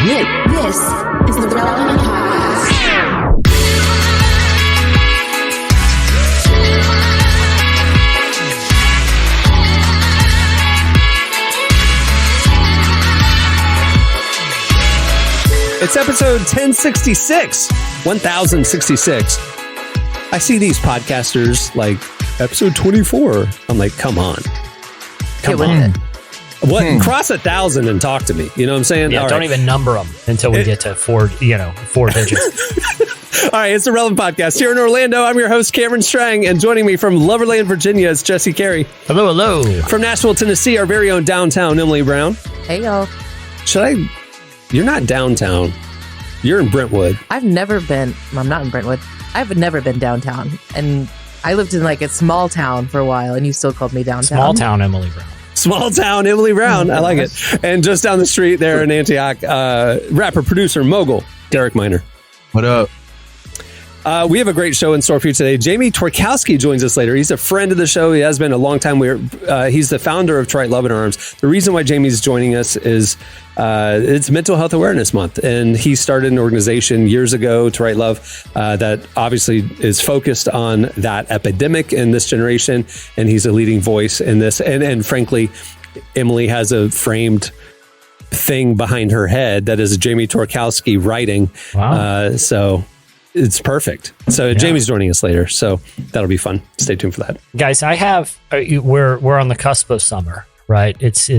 This is the Relevant Podcast. It's episode 1066. I see these podcasters like episode 24. I'm like, come on. Come on. What? Cross 1,000 and talk to me. You know what I'm saying? Yeah, don't even number them until we get to four digits. All right, it's the Relevant Podcast here in Orlando. I'm your host, Cameron Strang, and joining me from Loverland, Virginia is Jesse Carey. Hello. From Nashville, Tennessee, our very own downtown, Emily Brown. Hey, y'all. You're not downtown. You're in Brentwood. I'm not in Brentwood. I've never been downtown. And I lived in like a small town for a while, and you still called me downtown. Small town Emily Brown. Small town Emily Brown. I like it. And just down the street there in Antioch, rapper, producer, mogul, Derek Minor. What up? We have a great show in store for you today. Jamie Tworkowski joins us later. He's a friend of the show. He has been a long time. He's the founder of Trite Love in Arms. The reason why Jamie's joining us is it's Mental Health Awareness Month. And he started an organization years ago, Trite Love, that obviously is focused on that epidemic in this generation. And he's a leading voice in this. And frankly, Emily has a framed thing behind her head that is Jamie Tworkowski writing. Wow. So it's perfect. So Jamie's joining us later, so that'll be fun. Stay tuned for that, guys. We're on the cusp of summer, right? It's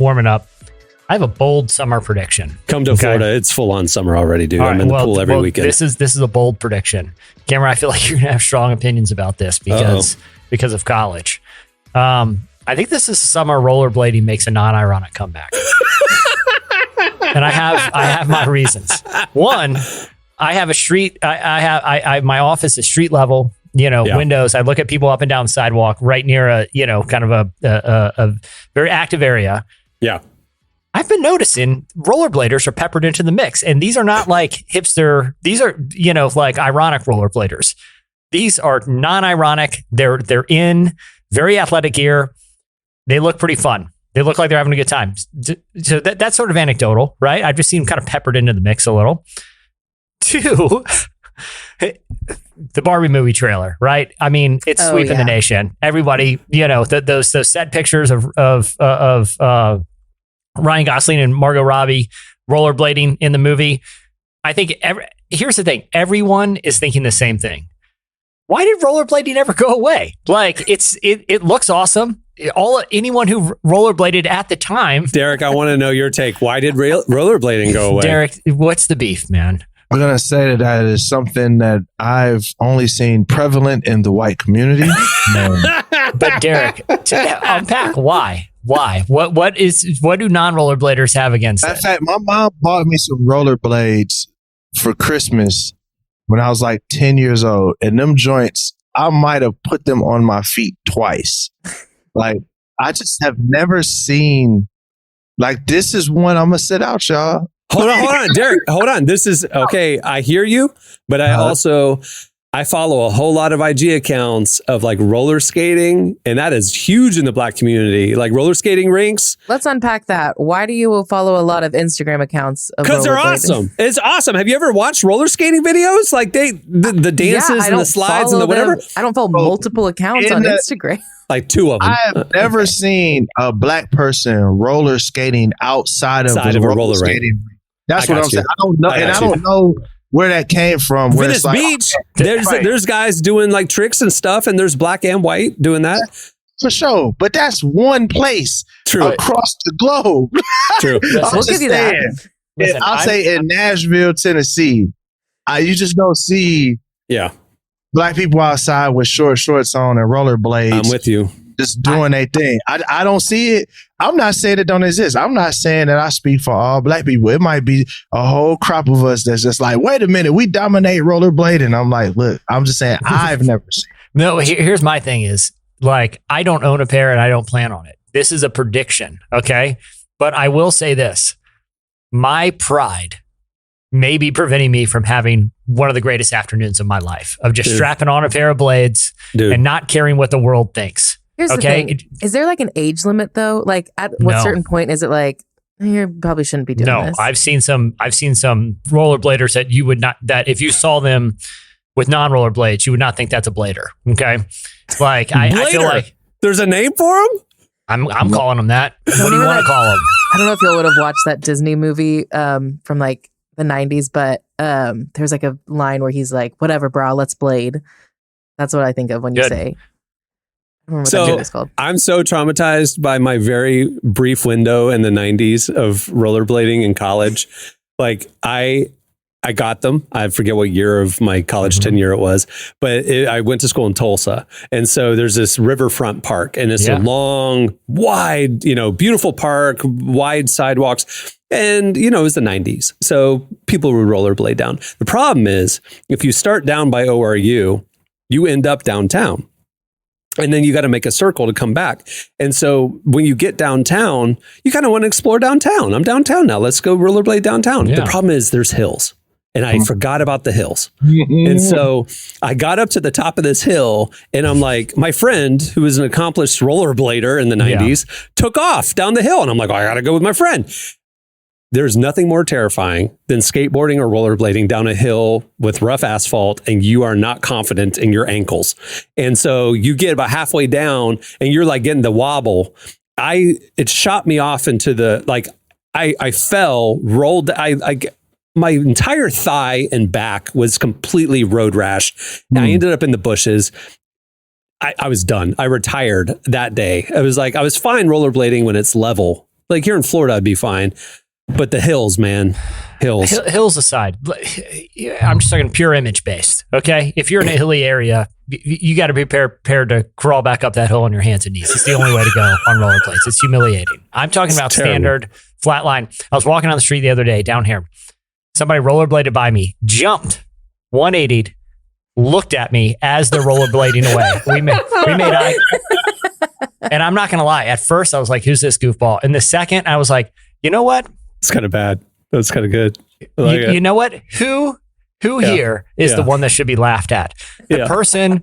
warming up. I have a bold summer prediction. Come to Florida. It's full on summer already, dude. I'm in the pool every weekend. This is a bold prediction, Cameron. I feel like you're gonna have strong opinions about this because of college. I think this is summer rollerblading makes a non-ironic comeback, and I have my reasons. One, I have a street. My office is street level. Windows. I look at people up and down the sidewalk right near a kind of a very active area. Yeah, I've been noticing rollerbladers are peppered into the mix, and these are not like hipster. These are like ironic rollerbladers. These are non-ironic. They're in very athletic gear. They look pretty fun. They look like they're having a good time. So that's sort of anecdotal, right? I've just seen them kind of peppered into the mix a little. Two, the Barbie movie trailer, right? I mean, it's sweeping the nation. Everybody, those set pictures of Ryan Gosling and Margot Robbie rollerblading in the movie. I think here's the thing: everyone is thinking the same thing. Why did rollerblading ever go away? Like it looks awesome. Anyone who rollerbladed at the time. Derek, I want to know your take. Why did rollerblading go away? Derek, what's the beef, man? I'm going to say that is something that I've only seen prevalent in the white community. But Derek, unpack why? What do non-rollerbladers have against it? In fact, my mom bought me some rollerblades for Christmas when I was like 10 years old. And them joints, I might have put them on my feet twice. Like, I just have never seen, like, this is one I'm going to sit out, y'all. Hold on, Derek. Hold on. This is okay. I hear you, but I follow a whole lot of IG accounts of like roller skating, and that is huge in the Black community. Like roller skating rinks. Let's unpack that. Why do you follow a lot of Instagram accounts? Because they're awesome. It's awesome. Have you ever watched roller skating videos? Like the dances and the slides and the whatever. I don't follow multiple accounts on Instagram. Like two of them. I have never seen a Black person roller skating outside of a roller skating rink. That's what I'm saying. I don't know, I don't know where that came from. Venice Beach. There's guys doing like tricks and stuff, and there's Black and white doing that for sure. But that's one place across the globe. True. We'll give you that. Listen, I'll say in Nashville, Tennessee, you just don't see Black people outside with short shorts on and rollerblades. I'm with you. Just doing their thing. I don't see it. I'm not saying it don't exist. I'm not saying that I speak for all Black people. It might be a whole crop of us that's just like, wait a minute, we dominate rollerblading. I'm like, look, I'm just saying I've never seen it. No, here's my thing is, like, I don't own a pair and I don't plan on it. This is a prediction, okay? But I will say this. My pride may be preventing me from having one of the greatest afternoons of my life of just strapping on a pair of blades and not caring what the world thinks. Here's the thing. Is there like an age limit though? Like at what certain point is it like, You probably shouldn't be doing No, this. I've seen some rollerbladers that you would not, that if you saw them with non-rollerblades, you would not think that's a blader. Okay. Like, I feel Blader? like There's a name for him? I'm calling them that. What do you want to call them? I don't know if y'all would have watched that Disney movie from like the 90s, but there's like a line where he's like, whatever, bro, let's blade. That's what I think of when you Good. say. I don't remember what So that movie is called. I'm so traumatized by my very brief window in the 90s of rollerblading in college. Like I got them. I forget what year of my college tenure it was, but I went to school in Tulsa. And so there's this riverfront park and it's a long, wide, beautiful park, wide sidewalks. And, it was the 90s. So people would rollerblade down. The problem is if you start down by ORU, you end up downtown. And then you got to make a circle to come back. And so when you get downtown, you kind of want to explore downtown. I'm downtown now. Let's go rollerblade downtown. Yeah. The problem is there's hills. And I forgot about the hills. And so I got up to the top of this hill and I'm like, my friend, who was an accomplished rollerblader in the 90s, took off down the hill. And I'm like, I got to go with my friend. There's nothing more terrifying than skateboarding or rollerblading down a hill with rough asphalt and you are not confident in your ankles. And so you get about halfway down and you're like getting the wobble. It shot me off into the, like, I fell, rolled, my entire thigh and back was completely road rash. I ended up in the bushes. I was done. I retired that day. I was fine rollerblading when it's level. Like here in Florida, I'd be fine. But the hills, man, hills. Hills aside, I'm just talking pure image based. Okay. If you're in a hilly area, you got to be prepared to crawl back up that hill on your hands and knees. It's the only way to go on rollerblades. It's humiliating. I'm talking about standard flat line. I was walking on the street the other day down here. Somebody rollerbladed by me, jumped 180'd, looked at me as they're rollerblading away. We made eye. And I'm not going to lie. At first, I was like, who's this goofball? And the second, I was like, you know what? It's kind of bad. That's kind of good. I like it. You know what? Who here is the one that should be laughed at? The person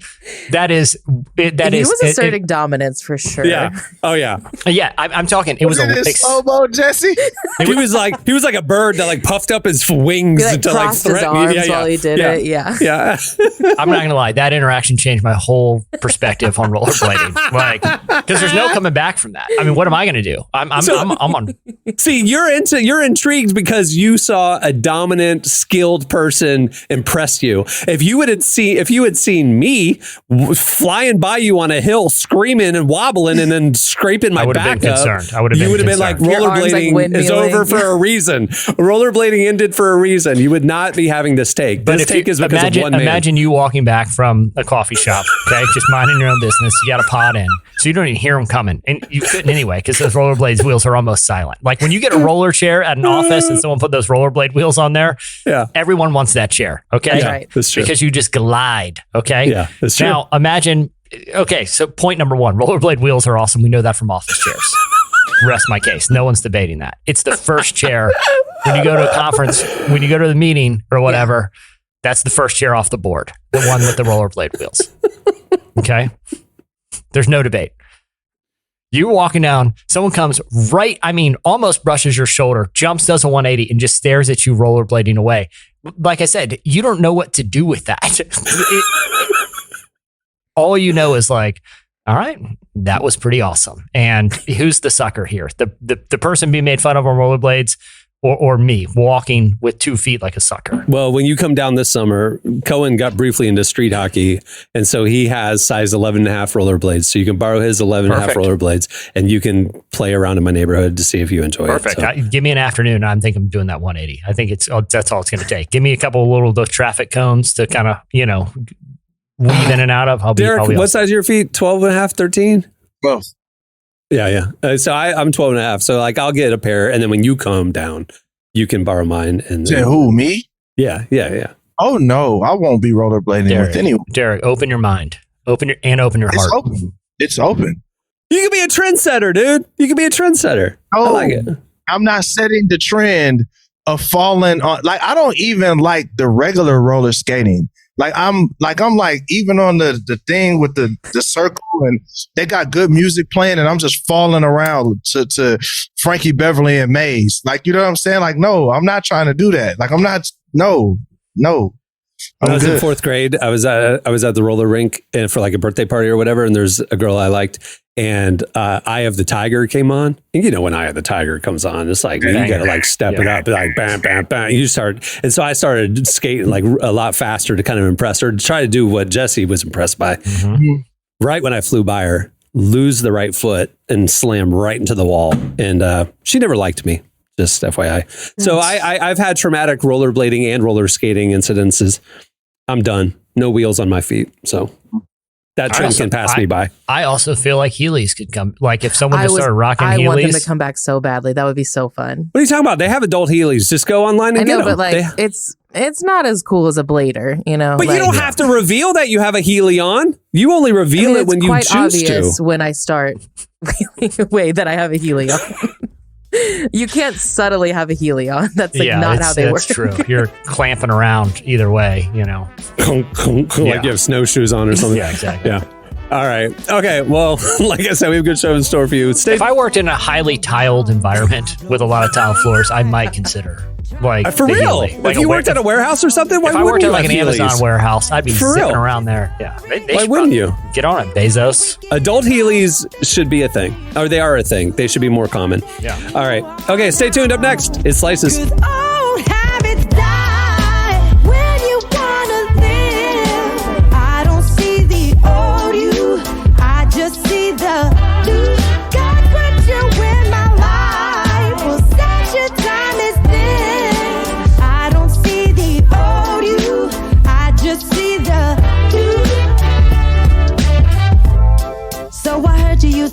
that is He was asserting dominance for sure. Yeah. Oh yeah. Yeah. I'm talking. It was Slow-mo, Jesse. He was like a bird that like puffed up his wings He like to like crossed his threaten arms you. while he did it. Yeah. Yeah. I'm not gonna lie. That interaction changed my whole perspective on rollerblading. Like, because there's no coming back from that. I mean, what am I gonna do? I'm on. See, you're intrigued because you saw a dominant, skilled person impress you. If you had seen me flying by you on a hill, screaming and wobbling, and then scraping my back been up, concerned. I would have been. You would have been like, rollerblading is over for a reason. Rollerblading ended for a reason. You would not be having this take. This take is because of one man. Imagine you walking back from a coffee shop, okay, just minding your own business. You got a pod in, so you don't even hear them coming, and you couldn't anyway because those rollerblades wheels are almost silent. Like when you get a roller chair at an office and someone put those rollerblade wheels on there, everyone wants that chair, okay? That's right. That's true. Because you just glide, okay? Yeah, that's true. Now imagine, okay, so point number one, rollerblade wheels are awesome. We know that from office chairs. Rest my case. No one's debating that. It's the first chair when you go to a conference, when you go to the meeting or whatever. That's the first chair off the board, the one with the rollerblade wheels. Okay, there's no debate. You're walking down, someone comes right, almost brushes your shoulder, jumps, does a 180, and just stares at you rollerblading away. Like I said, you don't know what to do with that. All you know is like, all right, that was pretty awesome. And who's the sucker here? The person being made fun of on rollerblades or me walking with 2 feet like a sucker? Well, when you come down this summer, Cohen got briefly into street hockey. And so he has size 11.5 rollerblades. So you can borrow his 11.5 rollerblades and you can play around in my neighborhood to see if you enjoy it. So. Give me an afternoon. I think I'm doing that 180. I think that's all it's going to take. Give me a couple of those traffic cones to kind of, weave in and out of. Derek, what size are your feet? 12.5, 13? Both. Yeah. So I'm 12.5. So like I'll get a pair. And then when you come down, you can borrow mine. And Say who, me? Yeah. Oh no, I won't be rollerblading with anyone. Derek, open your mind. Open your heart. It's open. You can be a trendsetter, dude. You can be a trendsetter. Oh, I like it. I'm not setting the trend of falling on. Like I don't even like the regular roller skating. I'm even on the thing with the circle, and they got good music playing, and I'm just falling around to Frankie Beverly and Maze. Like, you know what I'm saying? Like, no, I'm not trying to do that. Like, I'm not. No. When I was in fourth grade, I was at the roller rink and for like a birthday party or whatever, and there's a girl I liked, and Eye of the Tiger came on. And you know, when Eye of the Tiger comes on, it's like, man, you gotta like step it up, like bam, bam, bam. You start, and so I started skating like a lot faster to kind of impress her, to try to do what Jesse was impressed by. Mm-hmm. Right when I flew by her, lose the right foot and slam right into the wall, and she never liked me. Just FYI. So I've had traumatic rollerblading and roller skating incidences. I'm done. No wheels on my feet. So that trend can pass me by. I also feel like Heelys could come. Like if someone just started rocking Heelys. I want them to come back so badly. That would be so fun. What are you talking about? They have adult Heelys. Just go online and get them. But like it's not as cool as a blader, you know. But like, you don't have to reveal that you have a Heely on. You only reveal it when you choose to. It's quite obvious when I start revealing away that I have a Heely on. You can't subtly have a Heely on. That's like not how they work. That's true. You're clamping around either way, you know. Like you have snowshoes on or something. Yeah, exactly. Yeah. All right. Okay. Well, like I said, we have a good show in store for you. If I worked in a highly tiled environment with a lot of tile floors, I might consider. Like for real, if you worked at a warehouse or something, why if I worked at like an Heelys? Amazon warehouse, I'd be zipping around there. Yeah, why wouldn't you get on it, Bezos? Adult Heelys should be a thing, or they are a thing. They should be more common. Yeah. All right. Okay. Stay tuned. Up next, it's Slices.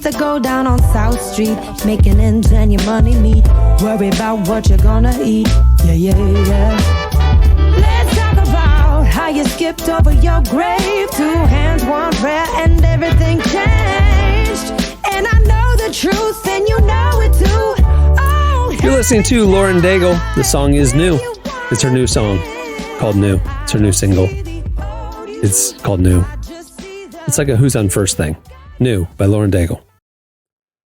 To go down on South Street, making ends and your money meet. Worry about what you're gonna eat. Yeah. Let's talk about how you skipped over your grave. 2 hands, 1 prayer, and everything changed. And I know the truth, and you know it too. Oh, you're listening to Lauren Daigle. The song is New. It's her new song called New. It's her new single. It's called New. It's like a Who's on First thing. New by Lauren Daigle.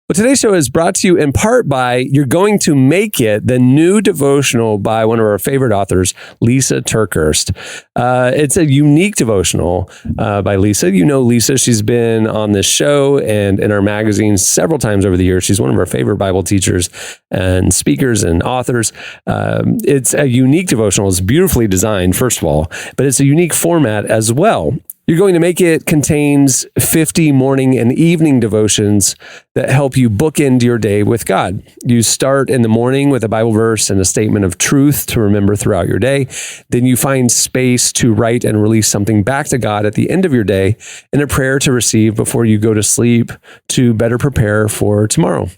Well, today's show is brought to you in part by You're Going to Make It, the new devotional by one of our favorite authors, Lisa Turkhurst. It's a unique devotional by Lisa. You know Lisa. She's been on this show and in our magazine several times over the years. She's one of our favorite Bible teachers and speakers and authors. It's a unique devotional. It's beautifully designed, first of all, but it's a unique format as well. You're Going to Make It contains 50 morning and evening devotions that help you bookend your day with God. You start in the morning with a Bible verse and a statement of truth to remember throughout your day. Then you find space to write and release something back to God at the end of your day and a prayer to receive before you go to sleep to better prepare for tomorrow.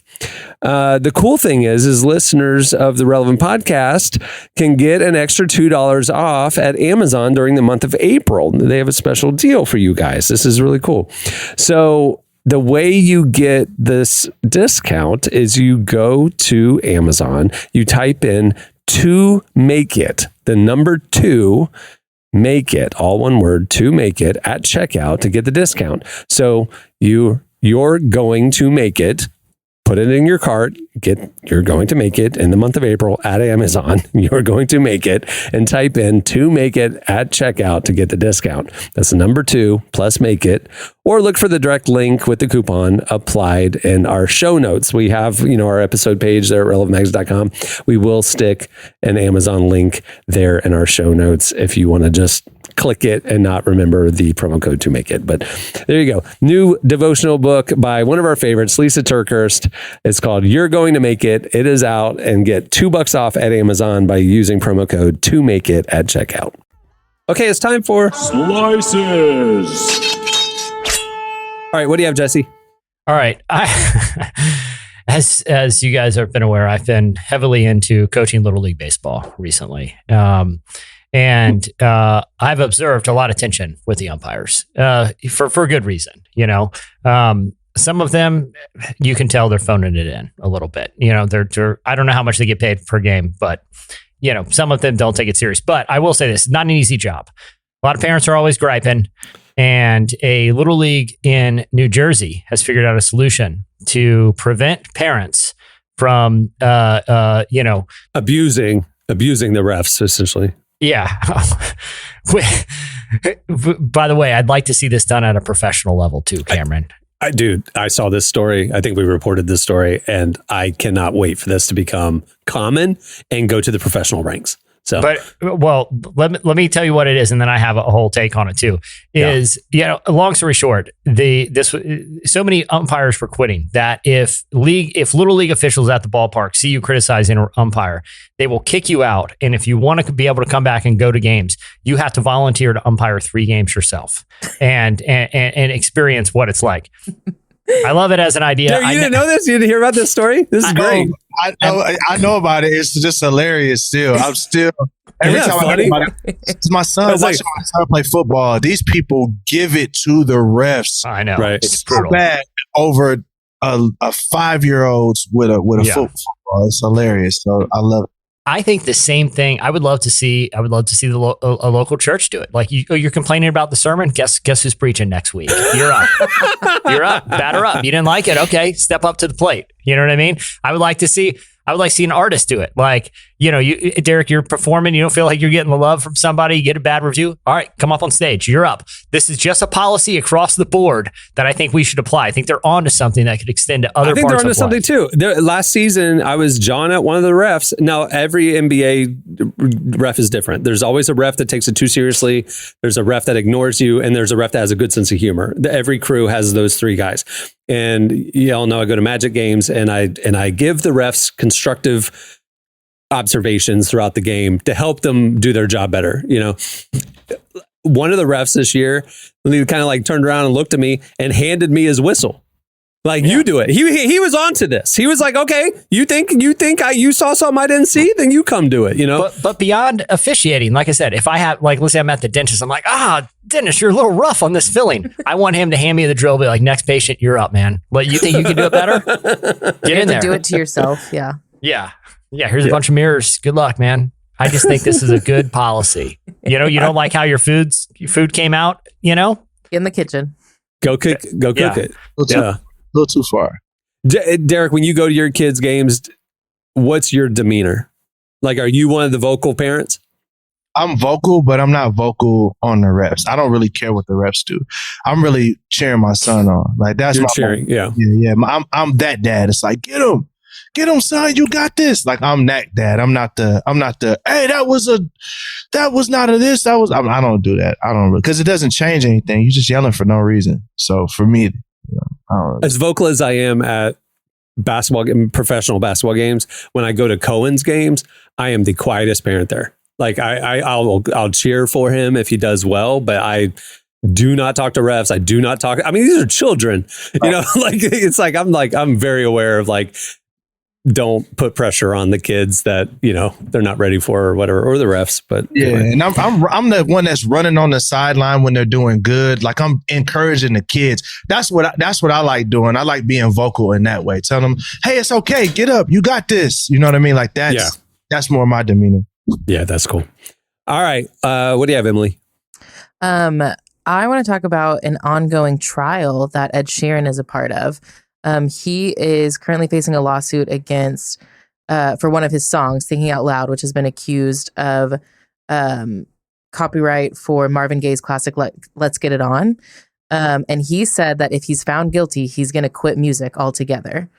The cool thing is listeners of the Relevant Podcast can get an extra $2 off at Amazon during the month of April. They have a special deal for you guys. This is really cool. So the way you get this discount is you go to Amazon, you type in to make it, the number 2, make it, all one word, to make it at checkout to get the discount. So you're going to make it. Put it in your cart. You're Going to Make It in the month of April at Amazon. You're Going to Make It and type in to make it at checkout to get the discount. That's the number 2 plus make it, or look for the direct link with the coupon applied in our show notes. We have, our episode page there at relevantmags.com. We will stick an Amazon link there in our show notes if you want to just click it and not remember the promo code to make it. But there you go. New devotional book by one of our favorites, Lisa Turkhurst. It's called You're Going to Make It. It is out, and get $2 off at Amazon by using promo code to make it at checkout. Okay, it's time for Slices. All right, what do you have, Jesse? All right. As you guys have been aware, I've been heavily into coaching Little League Baseball recently. And I've observed a lot of tension with the umpires for good reason. Some of them, you can tell they're phoning it in a little bit. They're I don't know how much they get paid per game, but some of them don't take it serious. But I will say this: not an easy job. A lot of parents are always griping. And a little league in New Jersey has figured out a solution to prevent parents from, abusing the refs, essentially. Yeah. By the way, I'd like to see this done at a professional level too, Cameron. I saw this story. I think we reported this story, and I cannot wait for this to become common and go to the professional ranks. So, let me tell you what it is, and then I have a whole take on it too. Long story short, so many umpires were quitting that if little league officials at the ballpark see you criticizing an umpire, they will kick you out. And if you want to be able to come back and go to games, you have to volunteer to umpire 3 games yourself and experience what it's like. I love it as an idea. Derek, you didn't know this? You didn't hear about this story? This is great. I know about it. It's just hilarious still. I'm still, every time I hear about it, it's my son watching my son play football. These people give it to the refs. I know. Right. It's so bad over a 5-year-old with a football. It's hilarious. So I love it. I think the same thing. I would love to see a local church do it. Like you're complaining about the sermon. Guess who's preaching next week? You're up. You're up. Batter up. You didn't like it? Okay, step up to the plate. You know what I mean? I would like to see an artist do it. Like, Derek, you're performing. You don't feel like you're getting the love from somebody. You get a bad review. All right, come up on stage. You're up. This is just a policy across the board that I think we should apply. I think they're onto something that could extend to other parts of life. I think they're onto something too. Last season, I was John at one of the refs. Now, every NBA ref is different. There's always a ref that takes it too seriously. There's a ref that ignores you, and there's a ref that has a good sense of humor. Every crew has those 3 guys. And you all know I go to Magic games, and I give the refs constructive observations throughout the game to help them do their job better. One of the refs this year, he kind of like turned around and looked at me and handed me his whistle. Like, you do it. He was onto this. He was like, okay, you think you saw something I didn't see? Then you come do it, But beyond officiating, like I said, if I have, like, let's say I'm at the dentist, I'm like, dentist, you're a little rough on this filling. I want him to hand me the drill, be like, next patient, you're up, man. Like, you think you can do it better? Get in there. Do it to yourself. Yeah. Yeah. Here's a bunch of mirrors. Good luck, man. I just think this is a good policy. You don't like how your food came out, In the kitchen. Go cook it. A little too far. Derek, when you go to your kids' games, what's your demeanor? Like, are you one of the vocal parents? I'm vocal, but I'm not vocal on the refs. I don't really care what the refs do. I'm really cheering my son on. Like, that's You're my cheering. Yeah. I'm that dad. It's like, get him, son. You got this. Like, I'm that dad. I'm not the. Hey, that was not a this. That was. I don't do that. I don't, because it doesn't change anything. You're just yelling for no reason. So for me, I don't know. As vocal as I am at professional basketball games, when I go to Cohen's games, I am the quietest parent there. Like, I'll cheer for him if he does well, but I do not talk to refs. I do not talk. I mean, these are children, I'm very aware of, like, don't put pressure on the kids that, they're not ready for or whatever, or the refs. But anyway. And I'm the one that's running on the sideline when they're doing good. Like, I'm encouraging the kids. That's what I like doing. I like being vocal in that way. Tell them, hey, it's okay. Get up. You got this. You know what I mean? Like, that's more my demeanor. Yeah, that's cool. All right. What do you have, Emily? I want to talk about an ongoing trial that Ed Sheeran is a part of. He is currently facing a lawsuit against for one of his songs, Thinking Out Loud, which has been accused of copyright for Marvin Gaye's classic Let's Get It On. And he said that if he's found guilty, he's going to quit music altogether.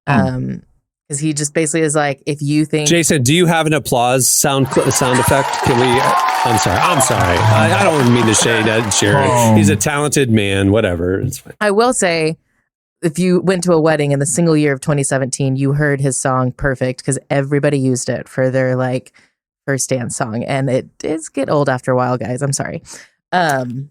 Because he just basically is like, if you think... Jason, do you have an applause sound effect? Can we... I'm sorry. I don't mean to shade Ed Sheeran. He's a talented man, whatever. It's fine. I will say, if you went to a wedding in the single year of 2017, you heard his song Perfect, because everybody used it for their, like, first dance song. And it does get old after a while, guys. I'm sorry. No,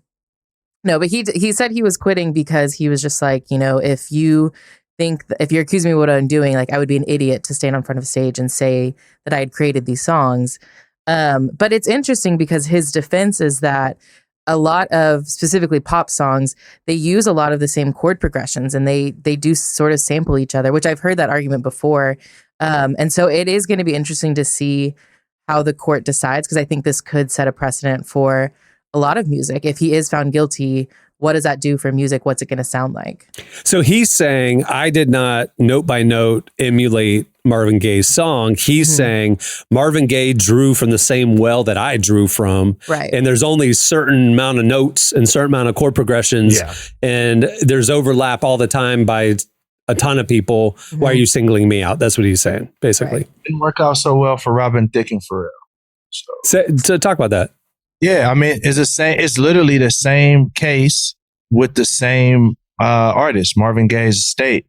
but he said he was quitting because he was just like, if you think if you're accusing me of what I'm doing, like, I would be an idiot to stand on front of a stage and say that I had created these songs. But it's interesting because his defense is that a lot of specifically pop songs, they use a lot of the same chord progressions, and they do sort of sample each other, which I've heard that argument before. And so it is going to be interesting to see how the court decides, because I think this could set a precedent for a lot of music. If he is found guilty, what does that do for music? What's it going to sound like? So he's saying, I did not note by note emulate Marvin Gaye's song. He's saying Marvin Gaye drew from the same well that I drew from. Right. And there's only a certain amount of notes and certain amount of chord progressions. Yeah. And there's overlap all the time by a ton of people. Why are you singling me out? That's what he's saying, basically. Right. It didn't work out so well for Robin Thicke and Pharrell. So talk about that. Yeah, I mean, it's the same. It's literally the same case with the same artist, Marvin Gaye's estate,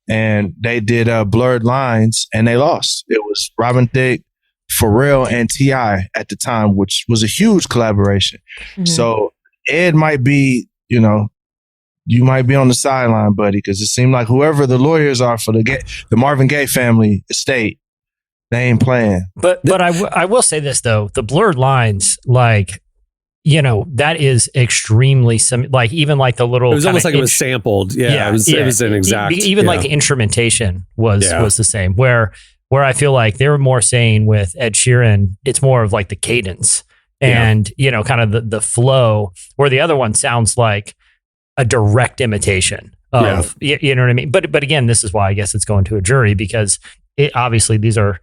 and they did Blurred Lines, and they lost. It was Robin Thicke, Pharrell, and T.I. at the time, which was a huge collaboration. So Ed might be, you might be on the sideline, buddy, because it seemed like whoever the lawyers are for the Marvin Gaye family estate, they ain't playing. But I will say this though, the Blurred Lines, like, that is extremely like even like the little. It was almost like it was sampled. Yeah, it was an exact. Even like the instrumentation was the same. Where I feel like they were more saying with Ed Sheeran, it's more of like the cadence and kind of the flow. Where the other one sounds like a direct imitation of you know what I mean. But again, this is why I guess it's going to a jury because obviously these are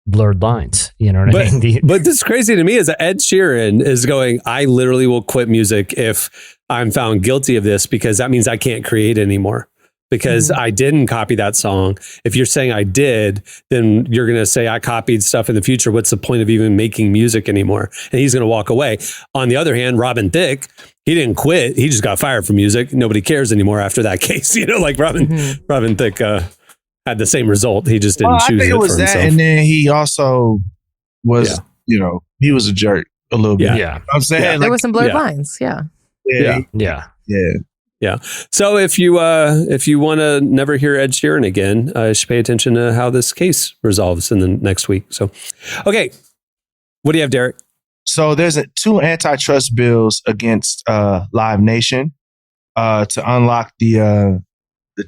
blurred lines, you know what I mean? But this is crazy to me is that Ed Sheeran is going, I literally will quit music if I'm found guilty of this because that means I can't create anymore because I didn't copy that song. If you're saying I did, then you're going to say I copied stuff in the future. What's the point of even making music anymore? And he's going to walk away. On the other hand, Robin Thicke, he didn't quit. He just got fired from music. Nobody cares anymore after that case. Like Robin Thicke, had the same result. He just didn't choose it for himself. And then he also was, he was a jerk a little bit. Yeah. I'm saying There were some blurred lines. Yeah. So if you want to never hear Ed Sheeran again, you should pay attention to how this case resolves in the next week. So, okay. What do you have, Derek? So there's two antitrust bills against Live Nation to unlock the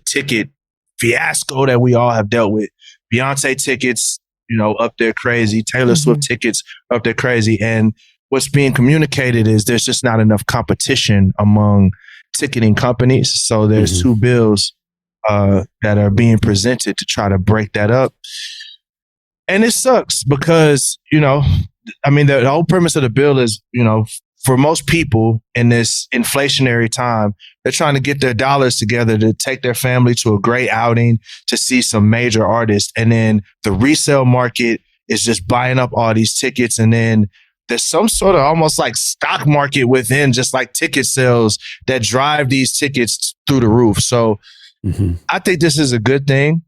ticket fiasco that we all have dealt with. Beyonce tickets, up there crazy. Taylor Swift tickets up there crazy. And what's being communicated is there's just not enough competition among ticketing companies. So there's two bills that are being presented to try to break that up. And it sucks because, the whole premise of the bill is, for most people in this inflationary time, they're trying to get their dollars together to take their family to a great outing, to see some major artists. And then the resale market is just buying up all these tickets. And then there's some sort of almost like stock market within just like ticket sales that drive these tickets through the roof. So I think this is a good thing.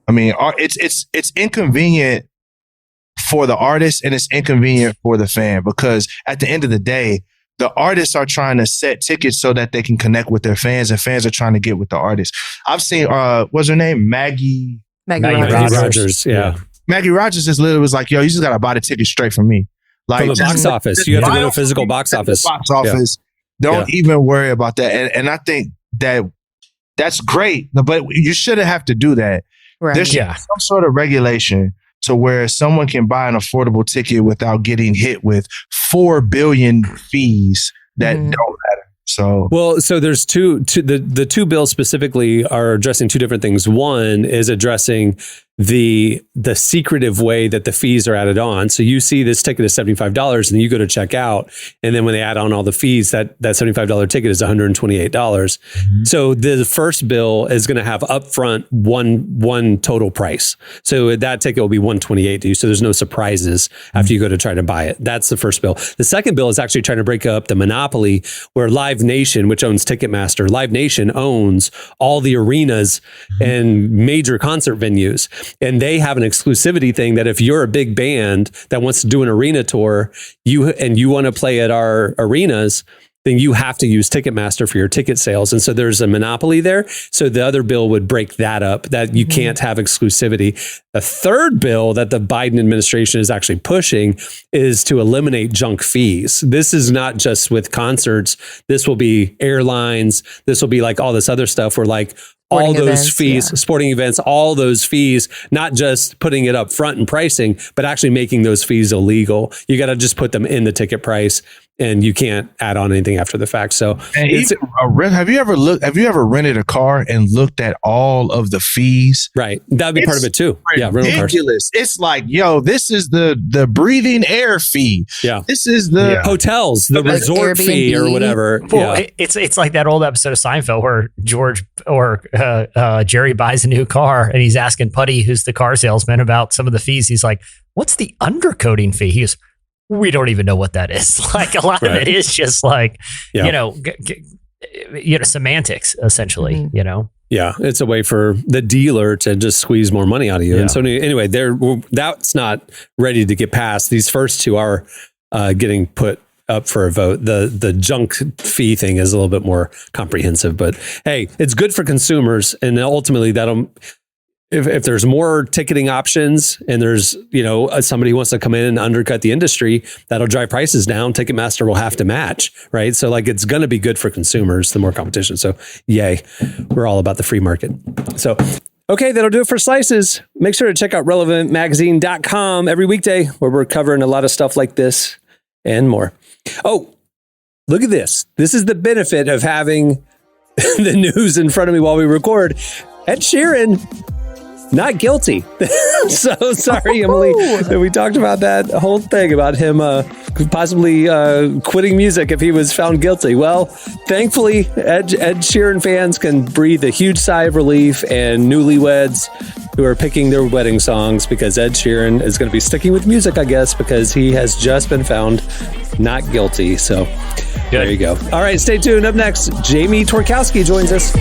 It's inconvenient for the artist and it's inconvenient for the fan because at the end of the day, the artists are trying to set tickets so that they can connect with their fans and fans are trying to get with the artists. I've seen, what's her name? Maggie Rogers. Yeah. Maggie Rogers just literally was like, yo, you just got to buy the ticket straight from me. Like from the box office. You have to go to a physical box office. Don't even worry about that. And I think that's great, but you shouldn't have to do that. Right. There should be some sort of regulation to where someone can buy an affordable ticket without getting hit with 4 billion fees that don't matter. So there's the two bills specifically are addressing two different things. One is addressing the secretive way that the fees are added on. So you see this ticket is $75 and you go to check out. And then when they add on all the fees, that $75 ticket is $128. So the first bill is going to have upfront one total price. So that ticket will be $128 to you. So there's no surprises after you go to try to buy it. That's the first bill. The second bill is actually trying to break up the monopoly where Live Nation, which owns Ticketmaster, Live Nation owns all the arenas and major concert venues. And they have an exclusivity thing that if you're a big band that wants to do an arena tour, you want to play at our arenas, then you have to use Ticketmaster for your ticket sales. And so there's a monopoly there. So the other bill would break that up, that you can't have exclusivity. The third bill that the Biden administration is actually pushing is to eliminate junk fees. This is not just with concerts. This will be airlines. This will be like all this other stuff where like all those fees, sporting events, all those fees, not just putting it up front in pricing, but actually making those fees illegal. You got to just put them in the ticket price and you can't add on anything after the fact. So And it's have you ever rented a car and looked at all of the fees? right. That'd be part of it too. Yeah. Rental cars. Ridiculous. It's like, yo, this is the breathing air fee. Yeah. This is the Hotels, the Like resort fee or Airbnb. whatever. Well, Yeah. it's like that old episode of Seinfeld where George or Jerry buys a new car and he's asking Putty, who's the car salesman, about some of the fees. He's like, "What's the undercoating fee?" He goes, "We don't even know what that is." Like a lot of it is just like Yeah. semantics essentially. Mhm. You know, Yeah, it's a way for the dealer to just squeeze more money out of you. Yeah. And so anyway, that's not ready to get passed. These first two are getting put up for a vote. The junk fee thing is a little bit more comprehensive, but hey, it's good for consumers, and ultimately that'll. If there's more ticketing options and there's, somebody who wants to come in and undercut the industry, that'll drive prices down. Ticketmaster will have to match, right? So like it's going to be good for consumers, the more competition. So yay, we're all about the free market. So, okay, that'll do it for Slices. Make sure to check out relevantmagazine.com every weekday where we're covering a lot of stuff like this and more. Oh, look at this. This is the benefit of having the news in front of me while we record. Ed Sheeran, not guilty. So sorry, Emily, that we talked about that whole thing about him possibly quitting music if he was found guilty. Well, thankfully, Ed Sheeran fans can breathe a huge sigh of relief, and newlyweds who are picking their wedding songs, because Ed Sheeran is going to be sticking with music, I guess, because he has just been found not guilty. So there you go. All right, stay tuned. Up next, Jamie Tworkowski joins us.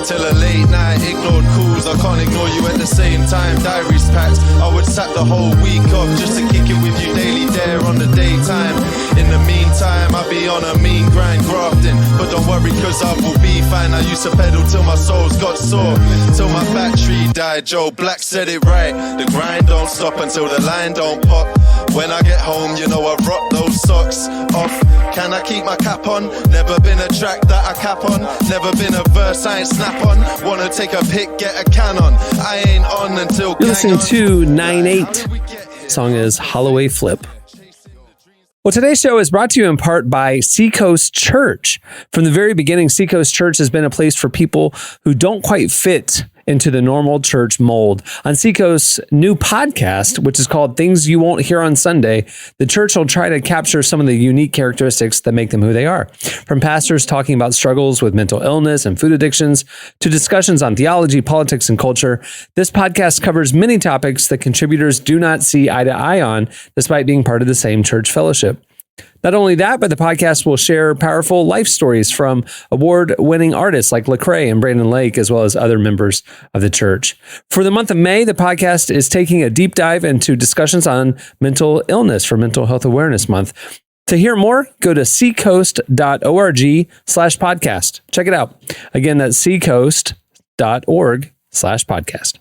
Till a late night, ignored calls, I can't ignore you at the same time. Diaries packed, I would sack the whole week off just to kick it with you daily there on the daytime. In the meantime, I'll be on a mean grind grafting, but don't worry cause I will be fine. I used to pedal till my soul's got sore, till my battery died. Joe Black said it right, the grind don't stop until the line don't pop. When I get home, you know I rock those socks off. Can I keep my cap on? Never been a track that I cap on. Never been a verse I ain't snap on. Wanna take a pic, get a can on. I ain't on until You're listening to 9-8. Song is Holloway Flip. Well, today's show is brought to you in part by Seacoast Church. From the very beginning, Seacoast Church has been a place for people who don't quite fit into the normal church mold. On Seacoast's new podcast, which is called Things You Won't Hear on Sunday, the church will try to capture some of the unique characteristics that make them who they are. From pastors talking about struggles with mental illness and food addictions to discussions on theology, politics, and culture, this podcast covers many topics that contributors do not see eye to eye on, despite being part of the same church fellowship. Not only that, but the podcast will share powerful life stories from award-winning artists like Lecrae and Brandon Lake, as well as other members of the church. For the month of May, the podcast is taking a deep dive into discussions on mental illness for Mental Health Awareness Month. To hear more, go to seacoast.org/podcast. Check it out. Again, that's seacoast.org/podcast.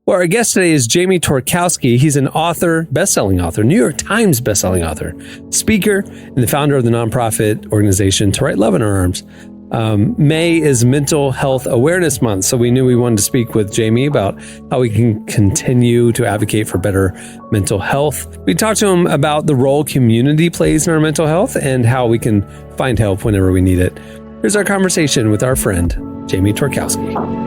Well, our guest today is Jamie Tworkowski. He's an author, best-selling author, New York Times best-selling author, speaker, and the founder of the nonprofit organization To Write Love in Our Arms. May is Mental Health Awareness Month, so we knew we wanted to speak with Jamie about how we can continue to advocate for better mental health. We talked to him about the role community plays in our mental health and how we can find help whenever we need it. Here's our conversation with our friend, Jamie Tworkowski.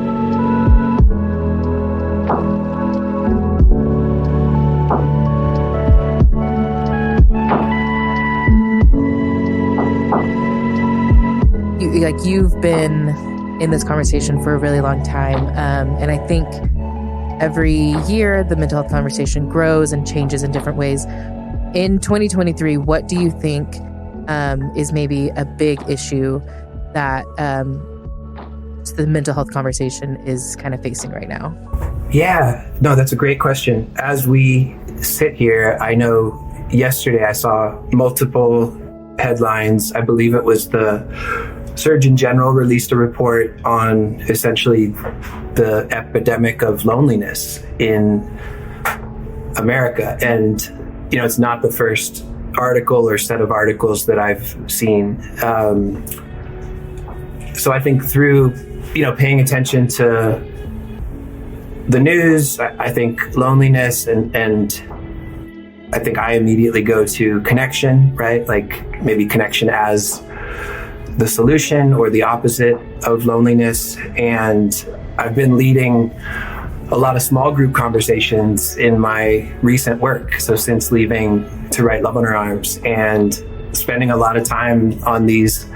You've been in this conversation for a really long time. And I think every year the mental health conversation grows and changes in different ways. In 2023, what do you think is maybe a big issue that the mental health conversation is kind of facing right now? Yeah, no, that's a great question. As we sit here, I know yesterday I saw multiple headlines. I believe it was the Surgeon General released a report on essentially the epidemic of loneliness in America. And, you know, it's not the first article or set of articles that I've seen. So I think through, paying attention to the news, I think loneliness and I think I immediately go to connection, right? Like maybe connection as the solution or the opposite of loneliness. And I've been leading a lot of small group conversations in my recent work. So since leaving to write Love on Her Arms and spending a lot of time on these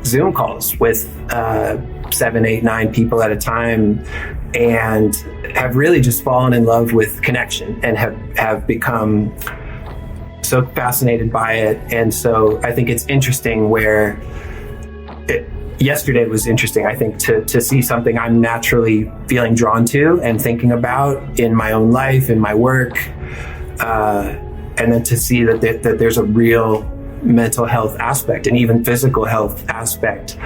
Zoom calls with 7, 8, 9 people at a time, and have really just fallen in love with connection and have become so fascinated by it. And so I think it's interesting where yesterday was interesting, I think, to see something I'm naturally feeling drawn to and thinking about in my own life, in my work, and then to see that there's a real mental health aspect and even physical health aspect,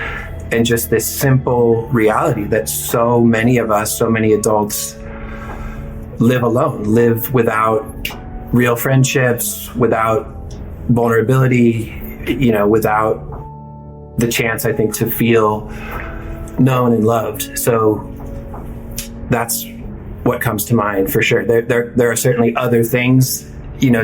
and just this simple reality that so many of us, so many adults live alone, live without real friendships, without vulnerability, without the chance, I think, to feel known and loved. So that's what comes to mind for sure. There are certainly other things,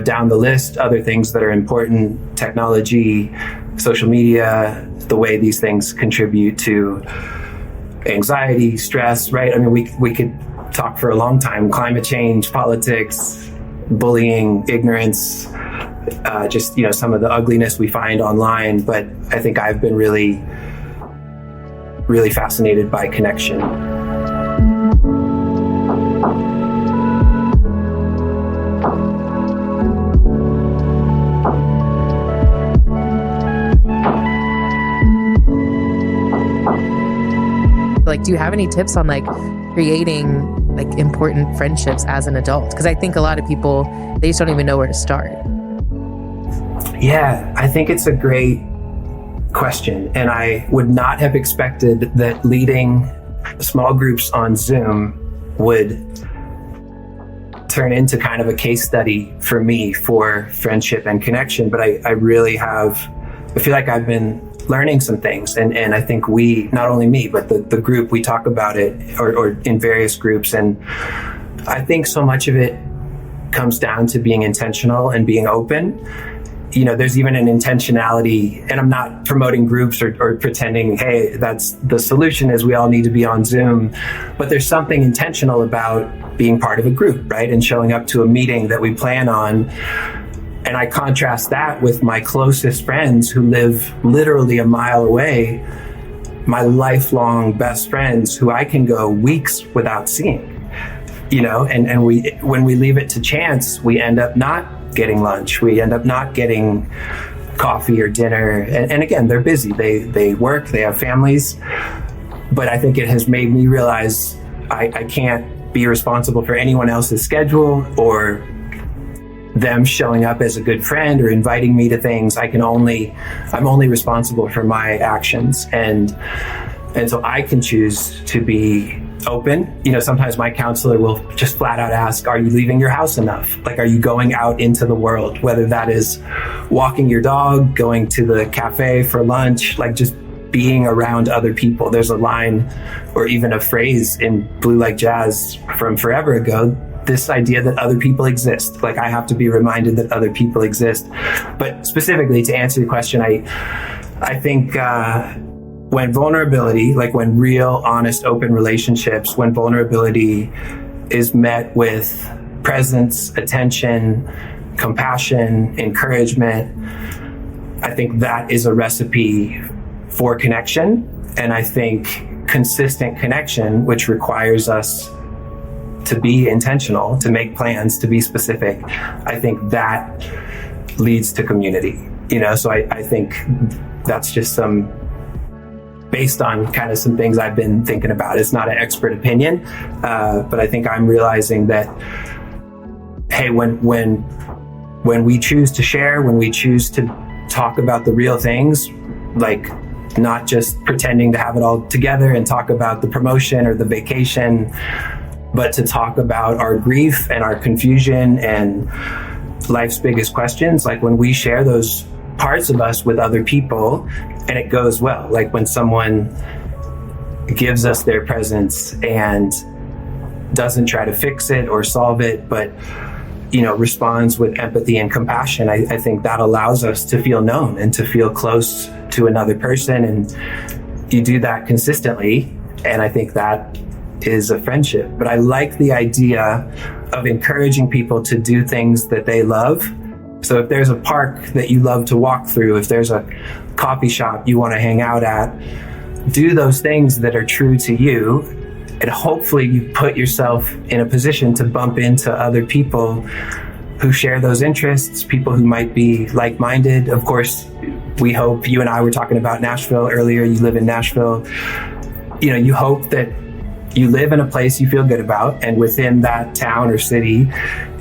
down the list, other things that are important, technology, social media, the way these things contribute to anxiety, stress, right? I mean, we could talk for a long time, climate change, politics, bullying, ignorance, just, some of the ugliness we find online. But I think I've been really, really fascinated by connection. Like, do you have any tips on creating important friendships as an adult? Because I think a lot of people, they just don't even know where to start. Yeah, I think it's a great question. And I would not have expected that leading small groups on Zoom would turn into kind of a case study for me for friendship and connection. But I really have, I feel like I've been learning some things. And I think we, not only me, but the group, we talk about it or in various groups. And I think so much of it comes down to being intentional and being open. There's even an intentionality, and I'm not promoting groups or pretending, hey, that's the solution is we all need to be on Zoom. But there's something intentional about being part of a group, right? And showing up to a meeting that we plan on. And I contrast that with my closest friends who live literally a mile away, my lifelong best friends who I can go weeks without seeing, and when we leave it to chance, we end up not getting lunch. We end up not getting coffee or dinner. And again, they're busy. They work, they have families. But I think it has made me realize I can't be responsible for anyone else's schedule or them showing up as a good friend or inviting me to things. I'm only responsible for my actions. And so I can choose to be open. Sometimes my counselor will just flat out ask, are you leaving your house enough? Are you going out into the world? Whether that is walking your dog, going to the cafe for lunch, just being around other people. There's a line or even a phrase in Blue Like Jazz from forever ago, this idea that other people exist. I have to be reminded that other people exist. But specifically to answer your question, I think when vulnerability, when real, honest, open relationships, when vulnerability is met with presence, attention, compassion, encouragement, I think that is a recipe for connection. And I think consistent connection, which requires us to be intentional, to make plans, to be specific, I think that leads to community. So I think that's just based on kind of some things I've been thinking about. It's not an expert opinion, but I think I'm realizing that, hey, when we choose to share, when we choose to talk about the real things, not just pretending to have it all together and talk about the promotion or the vacation, but to talk about our grief and our confusion and life's biggest questions, when we share those parts of us with other people and it goes well, when someone gives us their presence and doesn't try to fix it or solve it, but responds with empathy and compassion. I think that allows us to feel known and to feel close to another person. And you do that consistently. And I think that is a friendship. But I like the idea of encouraging people to do things that they love. So if there's a park that you love to walk through, if there's a coffee shop you want to hang out at, do those things that are true to you. And hopefully you put yourself in a position to bump into other people who share those interests, people who might be like-minded. Of course, we hope, you and I were talking about Nashville earlier. You live in Nashville. You hope that you live in a place you feel good about, and within that town or city,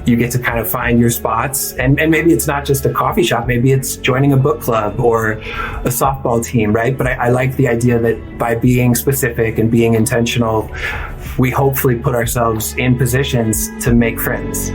you get to kind of find your spots. And maybe it's not just a coffee shop, maybe it's joining a book club or a softball team, right? But I like the idea that by being specific and being intentional, we hopefully put ourselves in positions to make friends.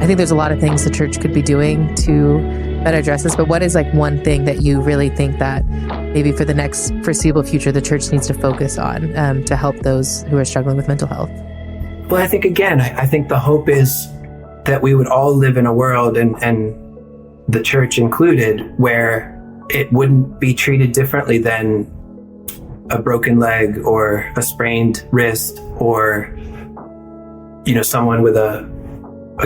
I think there's a lot of things the church could be doing to better address this, but what is one thing that you really think that maybe for the next foreseeable future the church needs to focus on to help those who are struggling with mental health? Well, I think the hope is that we would all live in a world, and the church included, where it wouldn't be treated differently than a broken leg or a sprained wrist or someone with a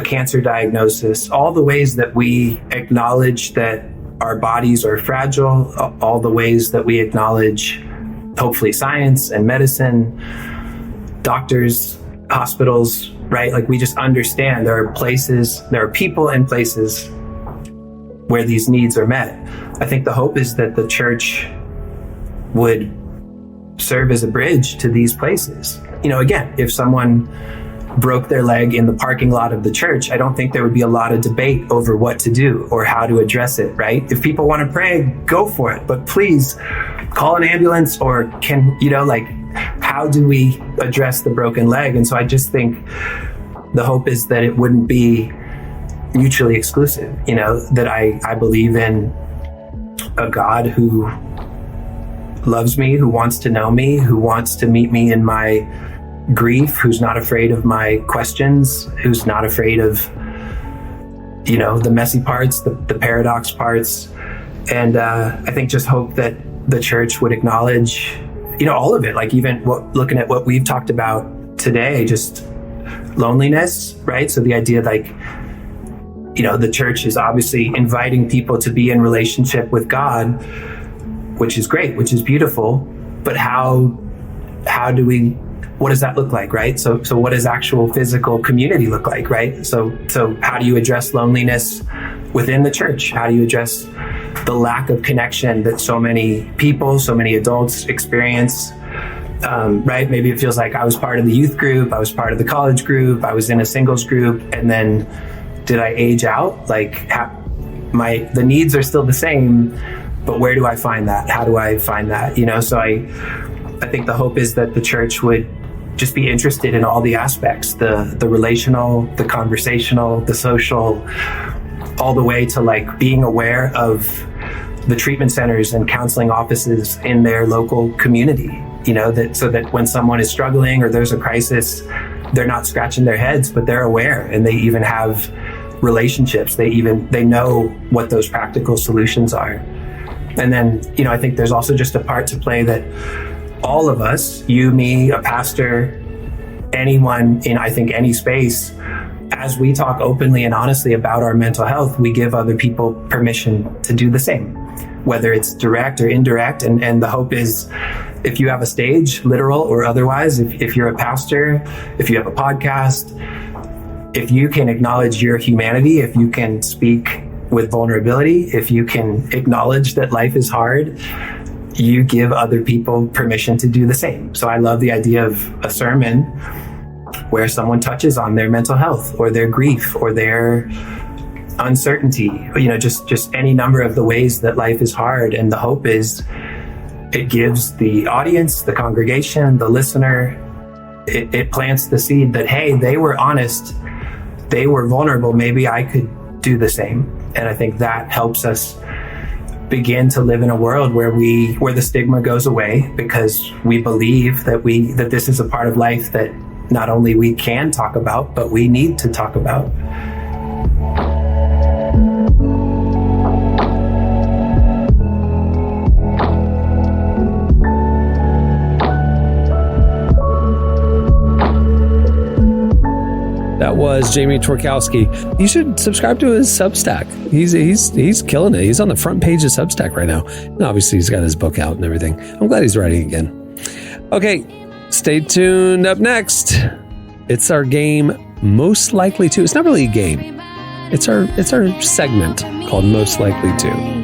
cancer diagnosis. All the ways that we acknowledge that our bodies are fragile, all the ways that we acknowledge, hopefully, science and medicine, doctors, hospitals, right? We just understand there are people and places where these needs are met. I think the hope is that the church would serve as a bridge to these places. Again, if someone broke their leg in the parking lot of the church, I don't think there would be a lot of debate over what to do or how to address it, right? If people want to pray, go for it. But please call an ambulance, or how do we address the broken leg? And so I just think the hope is that it wouldn't be mutually exclusive, that I believe in a God who loves me, who wants to know me, who wants to meet me in my grief, who's not afraid of my questions, who's not afraid of the messy parts, the paradox parts. And I think just hope that the church would acknowledge all of it, even looking at what we've talked about today, just loneliness, right? So the idea the church is obviously inviting people to be in relationship with God, which is great, which is beautiful, but what does that look like, right? So what does actual physical community look like, right? So how do you address loneliness within the church? How do you address the lack of connection that so many people, so many adults experience, right? Maybe it feels like I was part of the youth group, I was part of the college group, I was in a singles group, and then did I age out? The needs are still the same, but where do I find that? How do I find that? So I think the hope is that the church would just be interested in all the aspects, the relational, the conversational, the social, all the way to being aware of the treatment centers and counseling offices in their local community, so that when someone is struggling or there's a crisis, they're not scratching their heads, but they're aware, and they even have relationships. They know what those practical solutions are. And then, I think there's also just a part to play that all of us, you, me, a pastor, anyone in, I think, any space, as we talk openly and honestly about our mental health, we give other people permission to do the same, whether it's direct or indirect. And the hope is, if you have a stage, literal or otherwise, if you're a pastor, if you have a podcast, if you can acknowledge your humanity, if you can speak with vulnerability, if you can acknowledge that life is hard, you give other people permission to do the same. So I love the idea of a sermon where someone touches on their mental health or their grief or their uncertainty, just any number of the ways that life is hard. And the hope is it gives the audience, the congregation, the listener, it plants the seed that, hey, they were honest, they were vulnerable, maybe I could do the same. And I think that helps us begin to live in a world where the stigma goes away, because we believe that this is a part of life that not only we can talk about, but we need to talk about. That was Jamie Tworkowski. You should subscribe to his Substack. He's killing it. He's on the front page of Substack right now. And obviously, he's got his book out and everything. I'm glad he's writing again. Okay, stay tuned. Up next, it's our game, Most Likely To. It's not really a game. It's our segment called Most Likely To.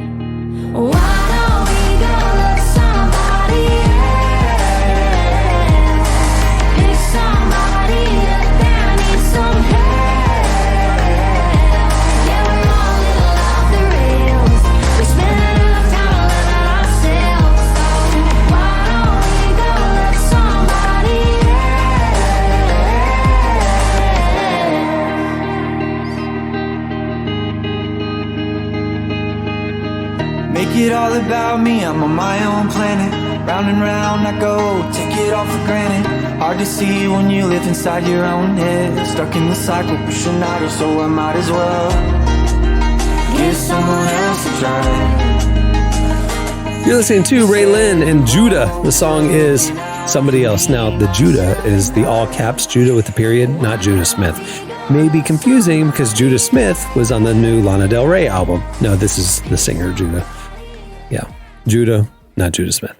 Make it all about me, I'm on my own planet. Round and round I go, take it all for granted. Hard to see when you live inside your own head. Stuck in the cycle, pushing out, so I might as well give someone else a try. You're listening to Ray Lynn and Judah. The song is Somebody Else. Now, the Judah is the all caps Judah with the period, not Judah Smith. May be confusing because Judah Smith was on the new Lana Del Rey album. No, this is the singer Judah. Yeah, Judah, not Judah Smith.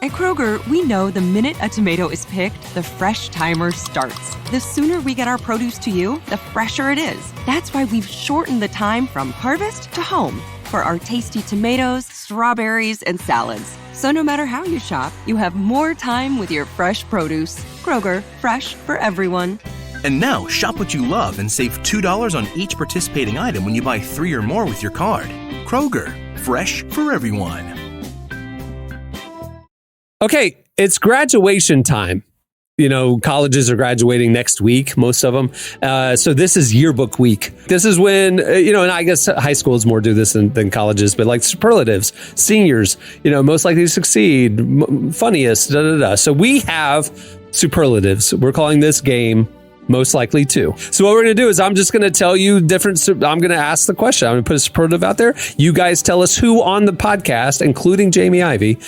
At Kroger, we know the minute a tomato is picked, the fresh timer starts. The sooner we get our produce to you, the fresher it is. That's why we've shortened the time from harvest to home for our tasty tomatoes, strawberries, and salads. So no matter how you shop, you have more time with your fresh produce. Kroger, fresh for everyone. And now, shop what you love and save $2 on each participating item when you buy 3 or more with your card. Kroger, fresh for everyone. Okay, it's graduation time. You know, colleges are graduating next week, most of them. So this is yearbook week. This is when, and I guess high schools more do this than colleges, but like superlatives, seniors, most likely to succeed, funniest, So we have superlatives. We're calling this game Most Likely To. So what we're going to do is I'm just going to tell you I'm going to ask the question. I'm going to put a superlative out there. You guys tell us who on the podcast, including Jamie Ivey,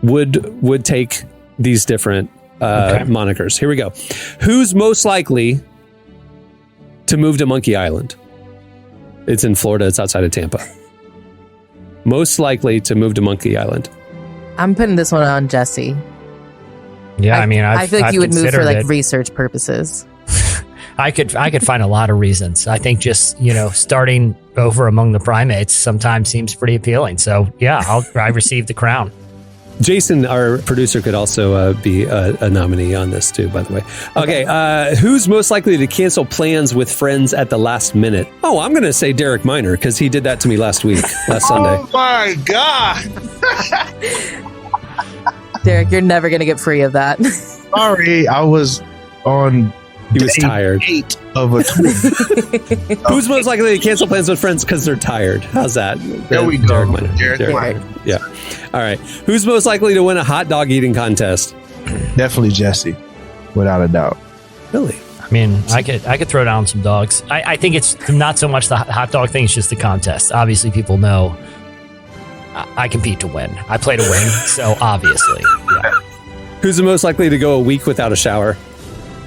would take these different monikers. Here we go. Who's most likely to move to Monkey Island? It's in Florida. It's outside of Tampa. Most likely to move to Monkey Island. I'm putting this one on Jesse. Yeah, I feel like you would move for like research purposes. I could find a lot of reasons. I think just, starting over among the primates sometimes seems pretty appealing. So yeah, I received the crown. Jason, our producer, could also be a nominee on this too, by the way. Okay, who's most likely to cancel plans with friends at the last minute? Oh, I'm going to say Derek Minor, because he did that to me last Sunday. Oh my God. Derek, you're never going to get free of that. Sorry, I was on... He was tired. 8 of a tweet. Who's most likely to cancel plans with friends because they're tired? How's that? There we go. Derek Minor. Yeah. All right. Who's most likely to win a hot dog eating contest? Definitely Jesse, without a doubt. Really? I could throw down some dogs. I think it's not so much the hot dog thing; it's just the contest. Obviously, people know I compete to win. I play to win, so obviously, yeah. Who's the most likely to go a week without a shower?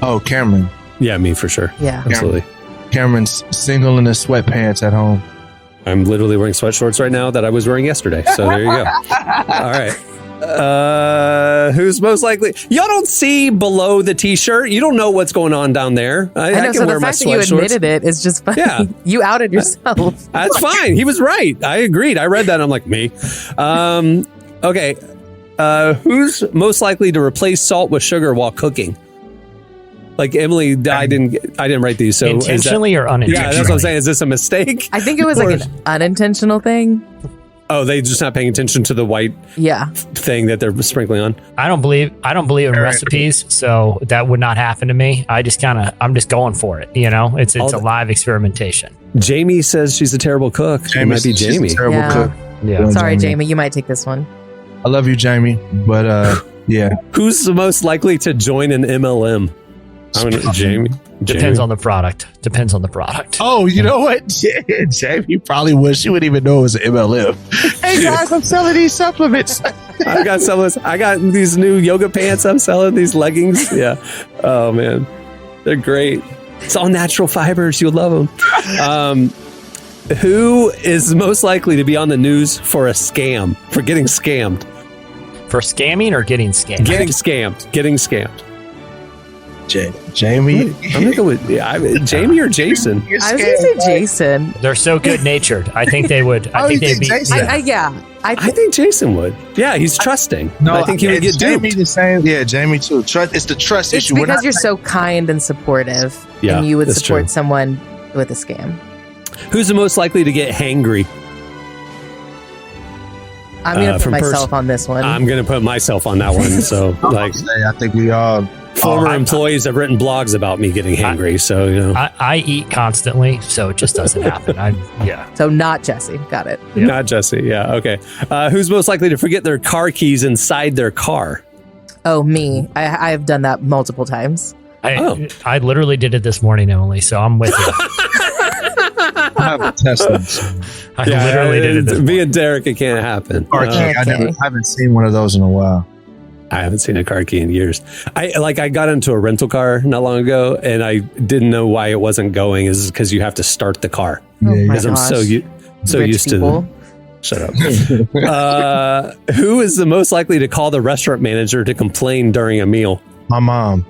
Oh, Cameron. Yeah, me for sure. Yeah. Absolutely. Cameron's single in his sweatpants at home. I'm literally wearing sweat shorts right now that I was wearing yesterday. So there you go. All right. Who's most likely? Y'all don't see below the t-shirt. You don't know what's going on down there. I know. can So wear the my fact that you sweat shorts. admitted it is just funny. Yeah. You outed yourself. That's fine. He was right. I agreed. I read that. And I'm like, me. Okay. Who's most likely to replace salt with sugar while cooking? Like Emily, I didn't write these. So intentionally or unintentionally? Yeah, that's what I'm saying. Is this a mistake? I think it was like an unintentional thing. Oh, they just not paying attention to the white thing that they're sprinkling on. I don't believe in recipes, so that would not happen to me. I'm just going for it. You know, it's a live experimentation. Jamie says she's a terrible cook. It might be Jamie. She's a terrible cook. Yeah. Sorry, Jamie. You might take this one. I love you, Jamie, but yeah. Who's the most likely to join an MLM? Jamie. Depends on the product. Oh, you know what? Jamie probably would. She wouldn't even know it was an MLM. Hey guys, I'm selling these supplements. I got these new yoga pants. I'm selling these leggings. Yeah. Oh man, they're great. It's all natural fibers. You'll love them. Who is most likely to be on the news for a scam? For getting scammed? For scamming or getting scammed? Getting scammed. Jamie. I'm gonna go with Jamie or Jason. I was gonna say Jason. They're so good natured. I think they would. I think they'd be. I think Jason would. Yeah, he's trusting. No, I think he would get Jamie duped. the same. Yeah, Jamie too. It's the trust It's issue. because you're so kind and supportive, and you would that's support true. someone with a scam. Who's the most likely to get hangry? I'm gonna put from myself on this one. I'm gonna put myself on that one. So, like, I think we all. Former employees have written blogs about me getting hangry. So, you know, I eat constantly, so it just doesn't happen. So not Jesse. Got it. Not Jesse. Yeah. Okay. Who's most likely to forget their car keys inside their car? Oh, me. I've done that multiple times. I literally did it this morning, Emily. So I'm with you. I have a Tesla. I literally did it this Me and Derek, it can't happen. Car key. I haven't seen one of those in a while. I haven't seen a car key in years. I got into a rental car not long ago, and I didn't know why it wasn't going. Is because you have to start the car. Because I'm so used to. Shut up. Who is the most likely to call the restaurant manager to complain during a meal? My mom.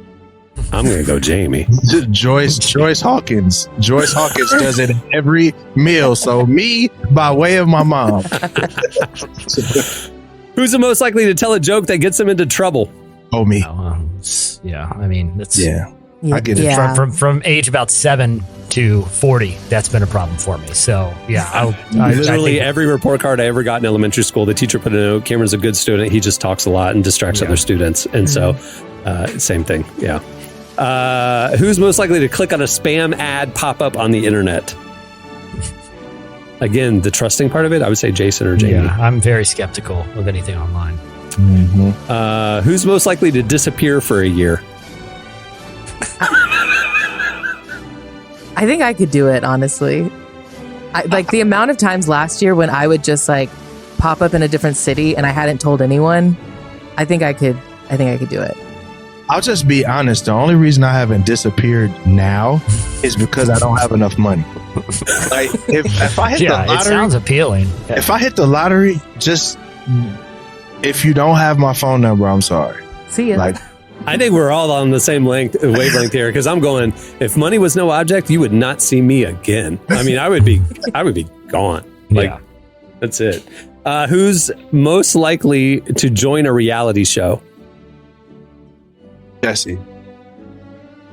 I'm gonna go Jamie. Joyce Hawkins. Joyce Hawkins does it every meal. So me by way of my mom. Who's the most likely to tell a joke that gets them into trouble? Oh, me. Yeah, I mean, that's I get it. Yeah. From age about 7 to 40. That's been a problem for me. So yeah, I Literally think every report card I ever got in elementary school, the teacher put a note: Cameron's a good student. He just talks a lot and distracts other students. And so, same thing. Yeah. Who's most likely to click on a spam ad pop up on the internet? Again, the trusting part of it, I would say Jason or Jamie. Yeah, I'm very skeptical of anything online. Who's most likely to disappear for a year? I think I could do it, honestly. Like the amount of times last year when I would just like pop up in a different city and I hadn't told anyone, I think I could do it. I'll just be honest. The only reason I haven't disappeared now is because I don't have enough money. Like if I hit the lottery, it sounds appealing. If I hit the lottery, just if you don't have my phone number, I'm sorry. See ya. Like, I think we're all on the same wavelength here, because I'm going, if money was no object, you would not see me again. I mean, I would be gone. Like, that's it. Who's most likely to join a reality show? Jesse.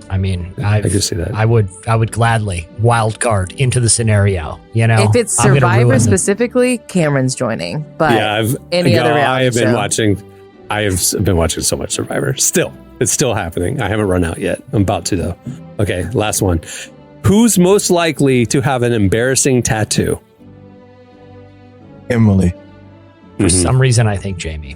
I mean, I can see that. I would gladly wild card into the scenario. You know, if it's Survivor specifically, Cameron's joining. But any other reality show. I have been watching so much Survivor. Still, it's still happening. I haven't run out yet. I'm about to though. Okay, last one. Who's most likely to have an embarrassing tattoo? Emily. For some reason, I think Jamie.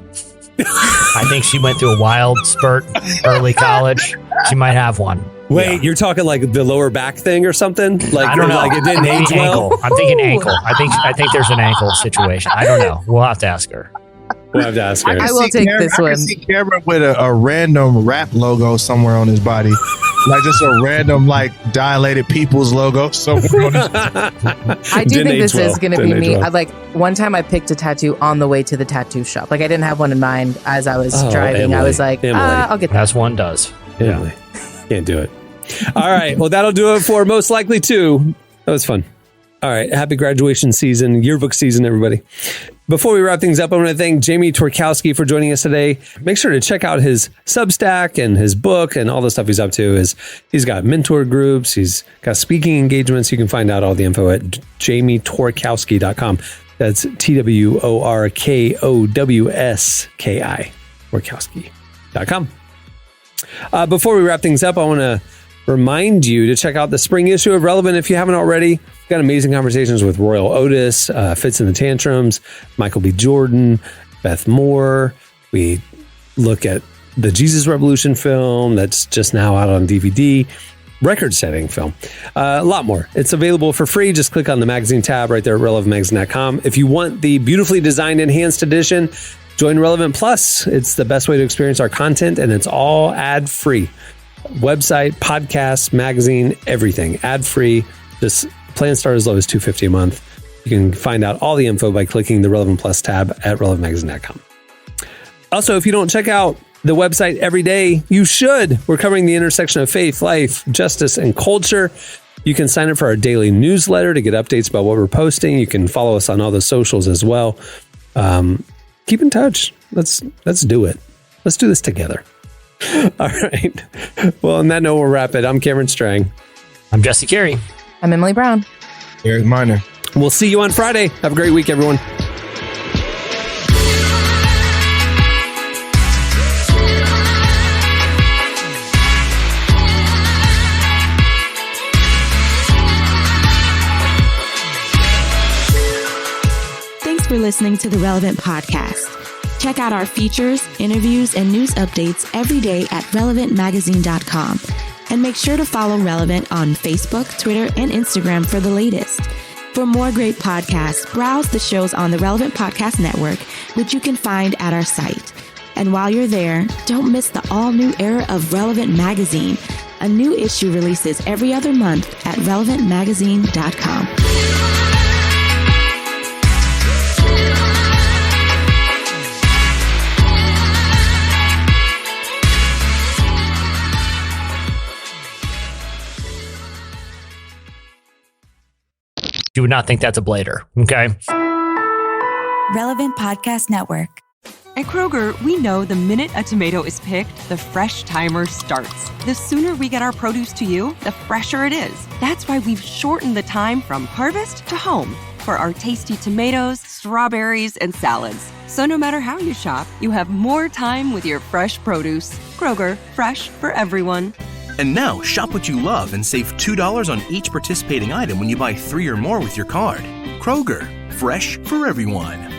I think she went through a wild spurt early college. She might have one. Wait, you're talking like the lower back thing or something? Like, I don't know. Like it didn't Maybe age well? ankle. I'm thinking ankle. I think there's an ankle situation. I don't know. We'll have to ask her. We'll have to ask her. I will take this one. I can see Cameron with a random rap logo somewhere on his body. Like just a random, like, dilated people's logo somewhere on his body. I do think this is going to be me. Like, one time I picked a tattoo on the way to the tattoo shop. Like, I didn't have one in mind as I was driving. Emily, I was like, I'll get that. As one does. Emily. Can't do it. All right. Well, that'll do it for Most Likely To. That was fun. All right. Happy graduation season, yearbook season, everybody. Before we wrap things up, I want to thank Jamie Tworkowski for joining us today. Make sure to check out his Substack and his book and all the stuff he's up to. He's got mentor groups. He's got speaking engagements. You can find out all the info at jamietworkowski.com. That's Tworkowski, Tworkowski.com. Before we wrap things up, I want to remind you to check out the spring issue of Relevant if you haven't already. We've got amazing conversations with Royal Otis, Fits in the Tantrums, Michael B. Jordan, Beth Moore. We look at the Jesus Revolution film that's just now out on DVD. Record-setting film. A lot more. It's available for free. Just click on the magazine tab right there at relevantmagazine.com. If you want the beautifully designed enhanced edition, join Relevant Plus. It's the best way to experience our content, and it's all ad-free. Website, podcast, magazine, everything. Ad-free. Just plans start as low as $250 a month. You can find out all the info by clicking the Relevant Plus tab at relevantmagazine.com. Also, if you don't check out the website every day, you should. We're covering the intersection of faith, life, justice, and culture. You can sign up for our daily newsletter to get updates about what we're posting. You can follow us on all the socials as well. Keep in touch. Let's do it. Let's do this together. All right. Well, on that note, we'll wrap it. I'm Cameron Strang. I'm Jesse Carey. I'm Emily Brown. Eric Miner. We'll see you on Friday. Have a great week, everyone. For listening to the Relevant Podcast. Check out our features, interviews, and news updates every day at relevantmagazine.com. And make sure to follow Relevant on Facebook, Twitter, and Instagram for the latest. For more great podcasts, browse the shows on the Relevant Podcast Network, which you can find at our site. And while you're there, don't miss the all-new era of Relevant Magazine. A new issue releases every other month at relevantmagazine.com. You would not think that's a blader. Okay. Relevant Podcast Network. At Kroger, we know the minute a tomato is picked, the fresh timer starts. The sooner we get our produce to you, the fresher it is. That's why we've shortened the time from harvest to home for our tasty tomatoes, strawberries, and salads. So no matter how you shop, you have more time with your fresh produce. Kroger, fresh for everyone. And now, shop what you love and save $2 on each participating item when you buy 3 or more with your card. Kroger, fresh for everyone.